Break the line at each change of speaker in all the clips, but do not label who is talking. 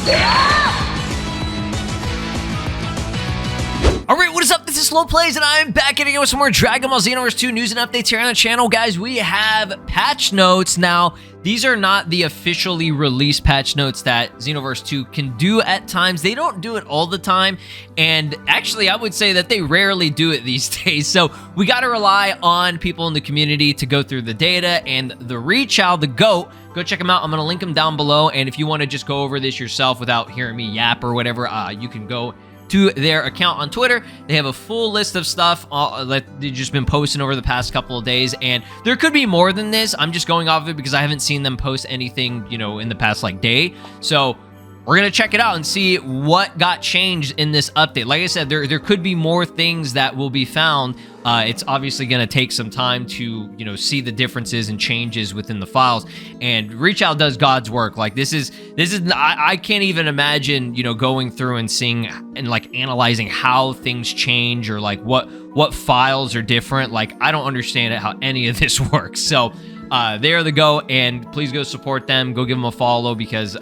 Alright, what is up? This is SLOplays, and I'm back again with some more Dragon Ball Xenoverse 2 news and updates here on the channel. Guys, we have patch notes. Now, these are not the officially released patch notes that Xenoverse 2 can do at times. They don't do it all the time, and actually, I would say that they rarely do it these days. So, we gotta rely on people in the community to go through the data, and the Rechow, the GOAT, go check him out. I'm going to link him down below, and if you want to just go over this yourself without hearing me yap or whatever, you can go to their account on Twitter. They have a full list of stuff that they've just been posting over the past couple of days, and there could be more than this. I'm just going off of it because I haven't seen them post anything, you know, in the past like day. So we're gonna check it out and see what got changed in this update. Like I said, there could be more things that will be found. It's obviously gonna take some time to, you know, see the differences and changes within the files. And Rechow does God's work. Like this is I can't even imagine, you know, going through and seeing and like analyzing how things change or like what files are different. Like I don't understand how any of this works. So they are the go, and please go support them. Go give them a follow because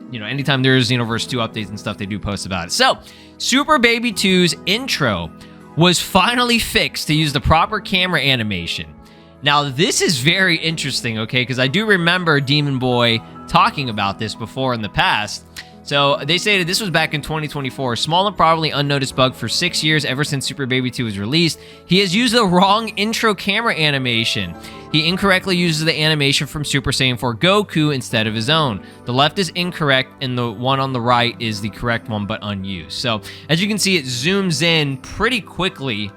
you know, anytime there's Xenoverse 2 updates and stuff, they do post about it. So, Super Baby 2's intro was finally fixed to use the proper camera animation. Now, this is very interesting, okay, because I do remember Demon Boy talking about this before in the past. So, they stated this was back in 2024. A small and probably unnoticed bug for 6 years ever since Super Baby 2 was released. He has used the wrong intro camera animation. He incorrectly uses the animation from Super Saiyan 4 Goku instead of his own. The left is incorrect, and the one on the right is the correct one, but unused. So, as you can see, it zooms in pretty quickly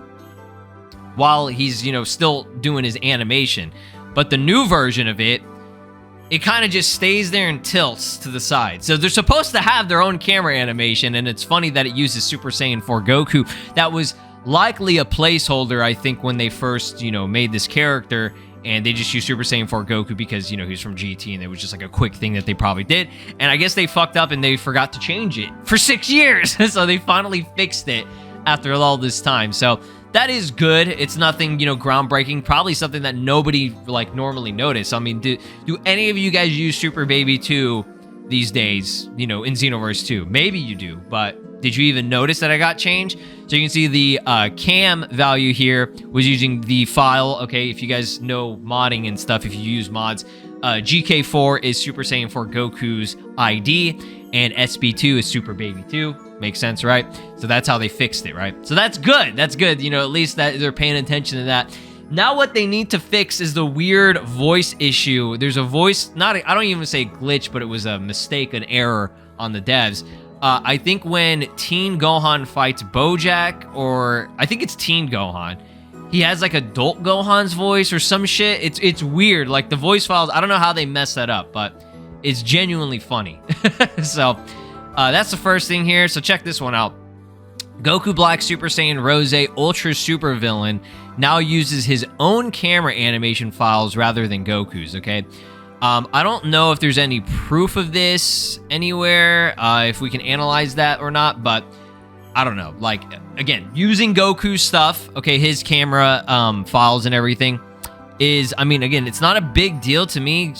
while he's, you know, still doing his animation. But the new version of it kind of just stays there and tilts to the side. So they're supposed to have their own camera animation, and it's funny that it uses Super Saiyan 4 Goku. That was likely a placeholder, I think, when they first, you know, made this character, and they just used Super Saiyan 4 Goku because, you know, he's from GT, and it was just like a quick thing that they probably did. And I guess they fucked up and they forgot to change it for 6 years. So they finally fixed it after all this time. So that is good. It's nothing, you know, groundbreaking. Probably something that nobody, like, normally notice. I mean, do any of you guys use Super Baby 2 these days, you know, in Xenoverse 2? Maybe you do, but did you even notice that I got changed? So you can see the cam value here was using the file. Okay, if you guys know modding and stuff, if you use mods, GK4 is Super Saiyan 4 Goku's ID, and SB2 is Super Baby 2. Makes sense, right? So that's how they fixed it, right? So that's good. That's good. You know, at least that they're paying attention to that. Now what they need to fix is the weird voice issue. There's a voice, I don't even say glitch, but it was a mistake, an error on the devs. I think when Teen Gohan fights Bojack, or I think it's Teen Gohan, he has like adult Gohan's voice or some shit. It's weird. Like the voice files, I don't know how they messed that up, but it's genuinely funny. So that's the first thing here. So check this one out. Goku Black Super Saiyan Rose Ultra Super Villain now uses his own camera animation files rather than Goku's, okay? I don't know if there's any proof of this anywhere, if we can analyze that or not, but I don't know. Like, again, using Goku's stuff, okay, his camera files and everything is, I mean, again, it's not a big deal to me.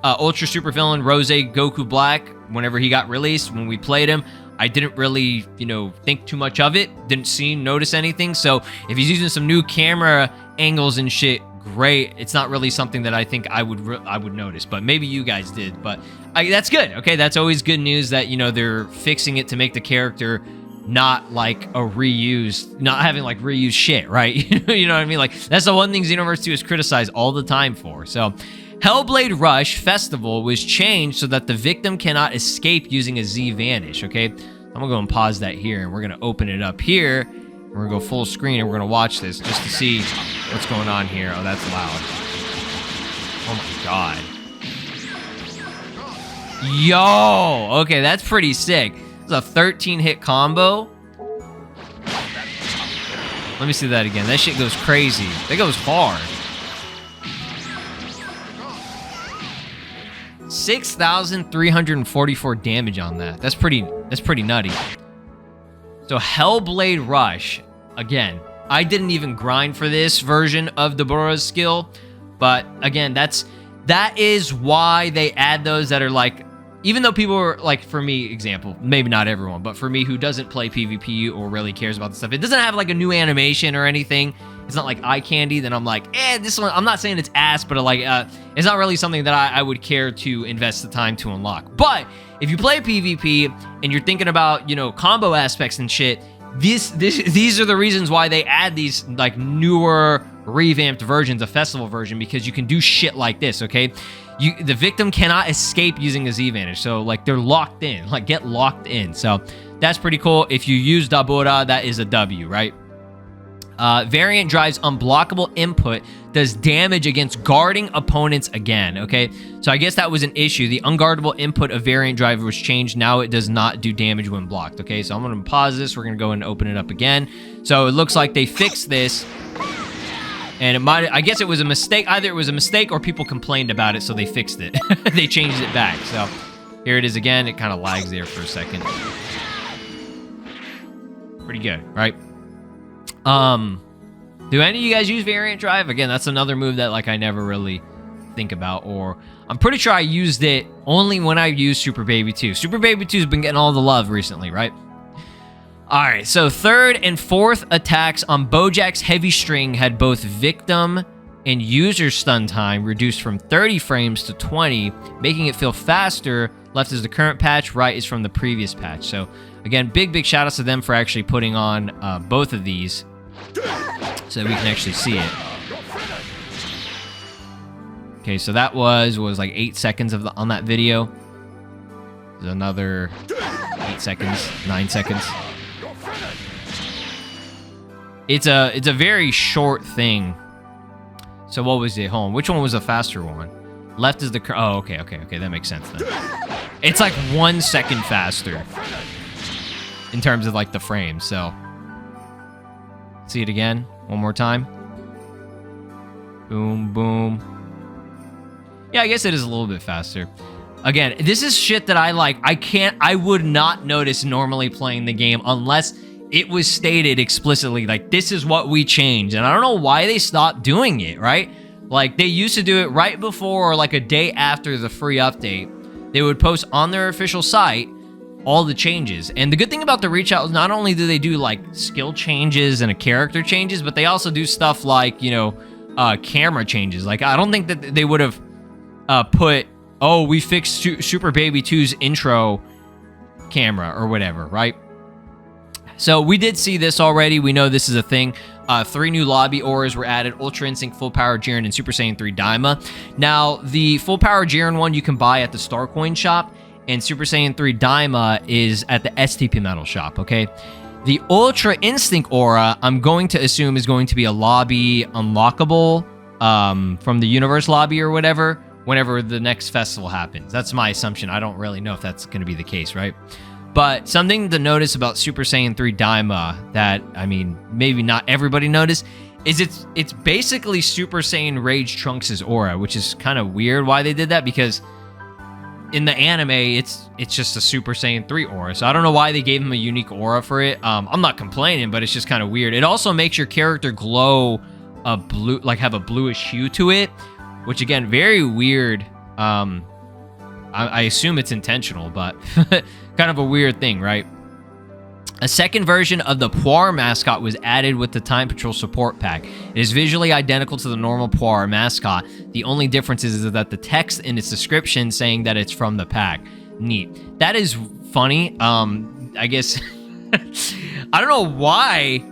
Ultra Super Villain Rose Goku Black, whenever he got released, when we played him, I didn't really, you know, think too much of it. Didn't notice anything. So if he's using some new camera angles and shit, great. It's not really something that I think I would notice, but maybe you guys did. But that's good. Okay, that's always good news that, you know, they're fixing it to make the character not like a reused, not having like reused shit, right? You know what I mean? Like that's the one thing Xenoverse 2 is criticized all the time for. So Hellblade Rush Festival was changed so that the victim cannot escape using a Z Vanish, okay? I'm gonna go and pause that here, and we're gonna open it up here, and we're gonna go full screen, and we're gonna watch this just to see what's going on here. Oh, that's loud. Oh my god. Yo! Okay, that's pretty sick. It's a 13-hit combo. Let me see that again. That shit goes crazy. That goes hard. 6,344 damage on that. That's pretty nutty. So Hellblade Rush, again, I didn't even grind for this version of Deborah's skill, but again, that is why they add those that are like even though people are like, for me, example, maybe not everyone, but for me who doesn't play PvP or really cares about the stuff, it doesn't have like a new animation or anything. It's not like eye candy. Then I'm like, this one, I'm not saying it's ass, but like, it's not really something that I would care to invest the time to unlock. But if you play PvP and you're thinking about, you know, combo aspects and shit, these are the reasons why they add these like newer revamped versions, a festival version, because you can do shit like this, okay? The victim cannot escape using a Z-Vantage, so like they're locked in, like get locked in. So that's pretty cool. If you use Dabura, that is a W, right? Variant drives unblockable input, does damage against guarding opponents again, okay? So I guess that was an issue. The unguardable input of variant drive was changed. Now it does not do damage when blocked, okay? So I'm going to pause this. We're going to go and open it up again. So it looks like they fixed this. And it might, I guess it was a mistake. Either it was a mistake or people complained about it, so they fixed it. They changed it back. So here it is again. It kind of lags there for a second. Pretty good, right? Do any of you guys use variant drive? Again, that's another move that like I never really think about, or I'm pretty sure I used it only when I used Super Baby 2. Super Baby 2 has been getting all the love recently, right? All right, so third and fourth attacks on Bojack's heavy string had both victim and user stun time reduced from 30 frames to 20, making it feel faster. Left is the current patch, right is from the previous patch. So again, big shout outs to them for actually putting on both of these so that we can actually see it. Okay, so that was like 8 seconds on that video. There's another 8 seconds, 9 seconds. It's a very short thing. So what was it? Hold on. Which one was the faster one? Left is the... Oh, okay. That makes sense then. It's like 1 second faster in terms of like the frames. So see it again. One more time. Boom, boom. Yeah, I guess it is a little bit faster. Again, this is shit that I would not notice normally playing the game unless it was stated explicitly, like, this is what we changed. And I don't know why they stopped doing it, right? Like, they used to do it right before or like a day after the free update. They would post on their official site all the changes. And the good thing about the Rechow is not only do they do like skill changes and a character changes, but they also do stuff like, you know, camera changes. Like, I don't think that they would have put, oh, we fixed Super Baby 2's intro camera or whatever, right? So we did see this already. We know this is a thing. 3 new lobby auras were added: Ultra Instinct, Full Power Jiren, and Super Saiyan 3 Daima. Now, the Full Power Jiren one you can buy at the Star Coin shop, and Super Saiyan 3 Daima is at the STP Medals shop, okay? The Ultra Instinct aura, I'm going to assume, is going to be a lobby unlockable from the Universe lobby or whatever, whenever the next festival happens. That's my assumption. I don't really know if that's going to be the case, right? But something to notice about Super Saiyan 3 Daima that, I mean, maybe not everybody noticed, is it's basically Super Saiyan Rage Trunks' aura, which is kind of weird why they did that, because in the anime, it's just a Super Saiyan 3 aura. So I don't know why they gave him a unique aura for it. I'm not complaining, but it's just kind of weird. It also makes your character glow a blue, like have a bluish hue to it, which again, very weird. I assume it's intentional, but kind of a weird thing, right? A second version of the Poir mascot was added with the Time Patrol support pack. It is visually identical to the normal Poir mascot. The only difference is that the text in its description saying that it's from the pack. Neat. That is funny. I guess I don't know why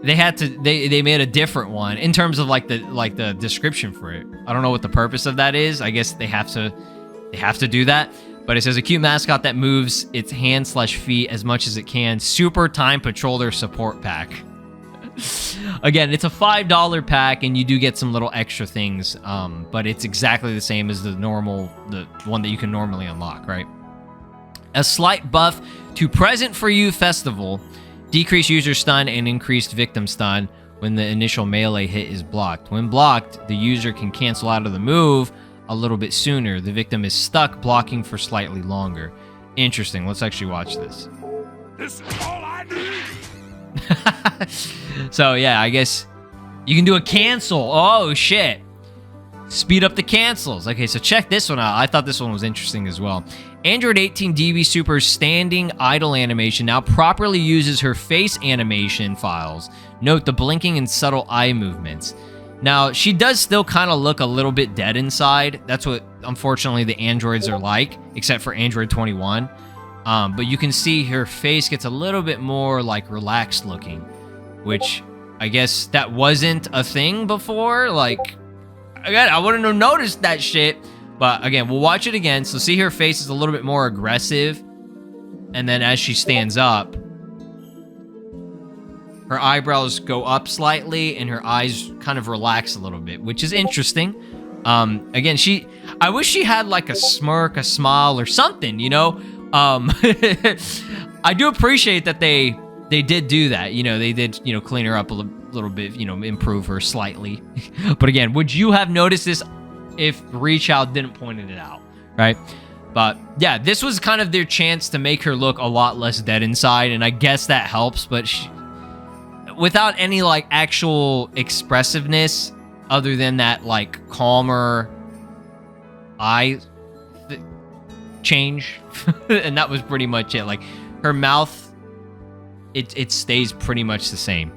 they had to they made a different one in terms of like the description for it. I don't know what the purpose of that is. I guess they have to do that. But it says a cute mascot that moves its hands/feet as much as it can. Super Time Patroller support pack. Again, it's a $5 pack, and you do get some little extra things. But it's exactly the same as the one that you can normally unlock, right? A slight buff to Present for You Festival. Decreased user stun and increased victim stun when the initial melee hit is blocked. When blocked, the user can cancel out of the move a little bit sooner. The victim is stuck blocking for slightly longer. Interesting. Let's actually watch this. This is all I need. So yeah, I guess you can do a cancel. Oh shit. Speed up the cancels. Okay, so check this one out. I thought this one was interesting as well. Android 18 DB Super's standing idle animation now properly uses her face animation files. Note the blinking and subtle eye movements. Now, she does still kind of look a little bit dead inside. That's what, unfortunately, the androids are like, except for Android 21. But you can see her face gets a little bit more, like, relaxed looking, which I guess that wasn't a thing before. Like, again, I wouldn't have noticed that shit. But again, we'll watch it again. So see her face is a little bit more aggressive. And then as she stands up, her eyebrows go up slightly and her eyes kind of relax a little bit, which is interesting. Again, I wish she had like a smirk, a smile or something, you know? I do appreciate that they did do that. You know, they did, you know, clean her up a little bit, you know, improve her slightly. But again, would you have noticed this if Rechow didn't point it out, right? But yeah, this was kind of their chance to make her look a lot less dead inside, and I guess that helps, but without any like actual expressiveness other than that like calmer eye change. And that was pretty much it. Like her mouth, it stays pretty much the same,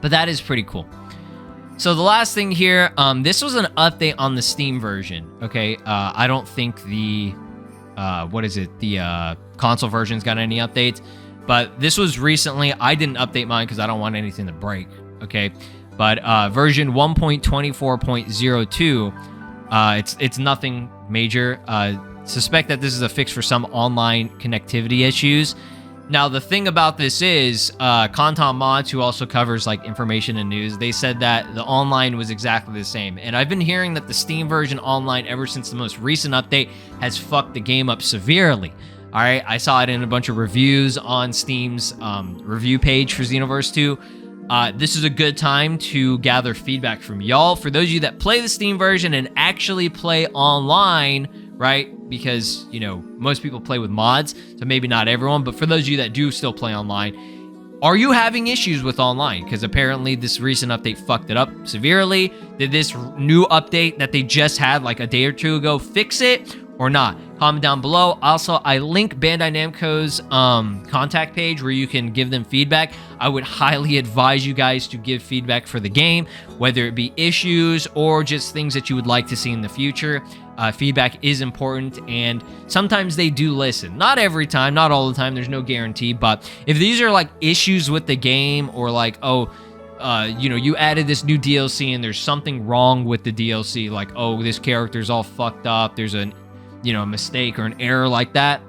but that is pretty cool. So the last thing here, this was an update on the Steam version. Okay, I don't think the the console version's got any updates, but this was recently. I didn't update mine because I don't want anything to break. Okay, but version 1.24.02, it's nothing major. Suspect that this is a fix for some online connectivity issues. Now, the thing about this is, Content Mods, who also covers like information and news, they said that the online was exactly the same. And I've been hearing that the Steam version online, ever since the most recent update, has fucked the game up severely. All right, I saw it in a bunch of reviews on Steam's review page for Xenoverse 2. This is a good time to gather feedback from y'all. For those of you that play the Steam version and actually play online, right? Because, you know, most people play with mods, so maybe not everyone, but for those of you that do still play online, are you having issues with online? Because apparently this recent update fucked it up severely. Did this new update that they just had like a day or two ago fix it or not? Comment down below. Also, I link Bandai Namco's contact page where you can give them feedback. I would highly advise you guys to give feedback for the game, whether it be issues or just things that you would like to see in the future. Feedback is important, and sometimes they do listen. Not every time, not all the time, there's no guarantee, but if these are like issues with the game or like, oh, you know, you added this new DLC and there's something wrong with the DLC, like, oh, this character's all fucked up, there's a, you know, a mistake or an error like that,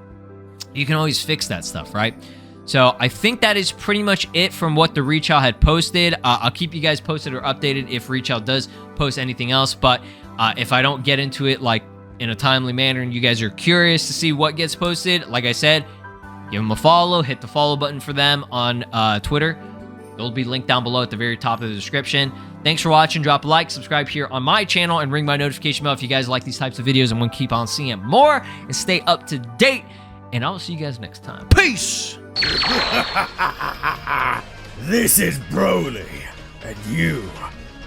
you can always fix that stuff, right? So I think that is pretty much it from what the Rechow had posted. I'll keep you guys posted or updated if Rechow does post anything else, but if I don't get into it like in a timely manner and you guys are curious to see what gets posted, like I said, give them a follow, hit the follow button for them on Twitter. They'll be linked down below at the very top of the description. Thanks for watching. Drop a like, subscribe here on my channel, and ring my notification bell if you guys like these types of videos and want to keep on seeing more and stay up to date. And I'll see you guys next time. Peace!
This is Broly, and you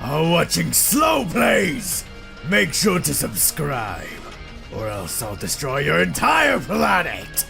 are watching SLOplays. Make sure to subscribe, or else I'll destroy your entire planet!